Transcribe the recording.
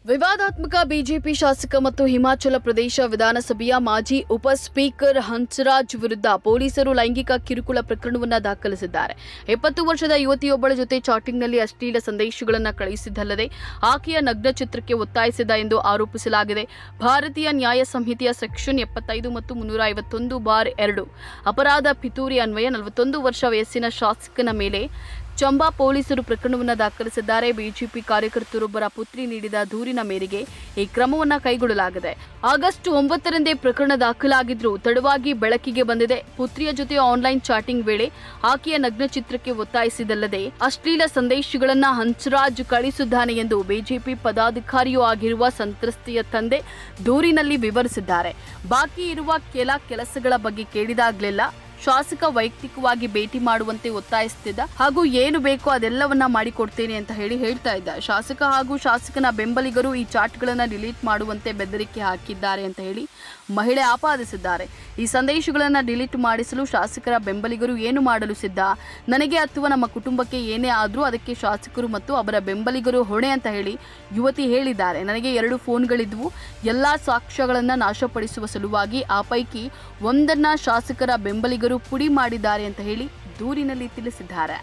ವಿವಾದಾತ್ಮಕ ಬಿಜೆಪಿ ಶಾಸಕ ಮತ್ತು ಹಿಮಾಚಲ ಪ್ರದೇಶ ವಿಧಾನಸಭೆಯ ಮಾಜಿ ಉಪ ಸ್ಪೀಕರ್ ಹಂಸರಾಜ್ ವಿರುದ್ಧ ಪೊಲೀಸರು ಲೈಂಗಿಕ ಕಿರುಕುಳ ಪ್ರಕರಣವನ್ನು ದಾಖಲಿಸಿದ್ದಾರೆ. 20 ವರ್ಷದ ಯುವತಿಯೊಬ್ಬಳ ಜೊತೆ ಚಾಟಿಂಗ್ನಲ್ಲಿ ಅಶ್ಲೀಲ ಸಂದೇಶಗಳನ್ನು ಕಳುಹಿಸಿದ್ದಲ್ಲದೆ ಆಕೆಯ ನಗ್ನ ಚಿತ್ರಕ್ಕೆ ಒತ್ತಾಯಿಸಿದ ಎಂದು ಆರೋಪಿಸಲಾಗಿದೆ. ಭಾರತೀಯ ನ್ಯಾಯ ಸಂಹಿತೆಯ ಸೆಕ್ಷನ್ 75 ಮತ್ತು 351(2) ಅಪರಾಧ ಪಿತೂರಿ ಅನ್ವಯ 41 ವರ್ಷ ವಯಸ್ಸಿನ ಶಾಸಕನ ಮೇಲೆ ಚಂಬಾ ಪೊಲೀಸರು ಪ್ರಕರಣವನ್ನು ದಾಖಲಿಸಿದ್ದಾರೆ. ಬಿಜೆಪಿ ಕಾರ್ಯಕರ್ತರೊಬ್ಬರ ಪುತ್ರಿ ನೀಡಿದ ದೂರಿನ ಮೇರೆಗೆ ಈ ಕ್ರಮವನ್ನು ಕೈಗೊಳ್ಳಲಾಗಿದೆ. ಆಗಸ್ಟ್ 9ರಂದೇ ಪ್ರಕರಣ ದಾಖಲಾಗಿದ್ರೂ ತಡವಾಗಿ ಬೆಳಕಿಗೆ ಬಂದಿದೆ. ಪುತ್ರಿಯ ಜೊತೆ ಆನ್ಲೈನ್ ಚಾಟಿಂಗ್ ವೇಳೆ ಆಕೆಯ ನಗ್ನ ಚಿತ್ರಕ್ಕೆ ಒತ್ತಾಯಿಸಿದಲ್ಲದೆ ಅಶ್ಲೀಲ ಸಂದೇಶಗಳನ್ನು ಹಂಸರಾಜ್ ಕಳಿಸಿದ್ದಾನೆ ಎಂದು ಬಿಜೆಪಿ ಪದಾಧಿಕಾರಿಯೂ ಆಗಿರುವ ಸಂತ್ರಸ್ತೆಯ ತಂದೆ ದೂರಿನಲ್ಲಿ ವಿವರಿಸಿದ್ದಾರೆ. ಬಾಕಿ ಇರುವ ಕೆಲ ಕೆಲಸಗಳ ಬಗ್ಗೆ ಕೇಳಿದಾಗಲೆಲ್ಲ ಶಾಸಕ ವೈಯಕ್ತಿಕವಾಗಿ ಭೇಟಿ ಮಾಡುವಂತೆ ಒತ್ತಾಯಿಸುತ್ತಿದ್ದ ಹಾಗೂ ಏನು ಬೇಕೋ ಅದೆಲ್ಲವನ್ನ ಮಾಡಿಕೊಡ್ತೇನೆ ಅಂತ ಹೇಳ್ತಾ ಇದ್ದ. ಶಾಸಕ ಹಾಗೂ ಶಾಸಕನ ಬೆಂಬಲಿಗರು ಈ ಚಾಟ್ಗಳನ್ನು ಡಿಲೀಟ್ ಮಾಡುವಂತೆ ಬೆದರಿಕೆ ಹಾಕಿದ್ದಾರೆ ಅಂತ ಮಹಿಳೆ ಆಪಾದಿಸಿದ್ದಾರೆ. ಈ ಸಂದೇಶಗಳನ್ನು ಡಿಲೀಟ್ ಮಾಡಿಸಲು ಶಾಸಕರ ಬೆಂಬಲಿಗರು ಏನು ಮಾಡಲು ಸಿದ್ಧ, ನನಗೆ ಅಥವಾ ನಮ್ಮ ಕುಟುಂಬಕ್ಕೆ ಏನೇ ಆದರೂ ಅದಕ್ಕೆ ಶಾಸಕರು ಮತ್ತು ಅವರ ಬೆಂಬಲಿಗರು ಹೊಣೆ ಅಂತ ಯುವತಿ ಹೇಳಿದ್ದಾರೆ. ನನಗೆ 2 ಫೋನ್ಗಳಿದ್ವು. ಎಲ್ಲಾ ಸಾಕ್ಷ್ಯಗಳನ್ನು ನಾಶಪಡಿಸುವ ಸಲುವಾಗಿ ಆ ಪೈಕಿ ಒಂದನ್ನ ಶಾಸಕರ ಬೆಂಬಲಿಗರು ಪುಡಿ ಮಾಡಿದ್ದಾರೆ ಅಂತ ದೂರಿನಲ್ಲಿ ತಿಳಿಸಿದ್ದಾರೆ.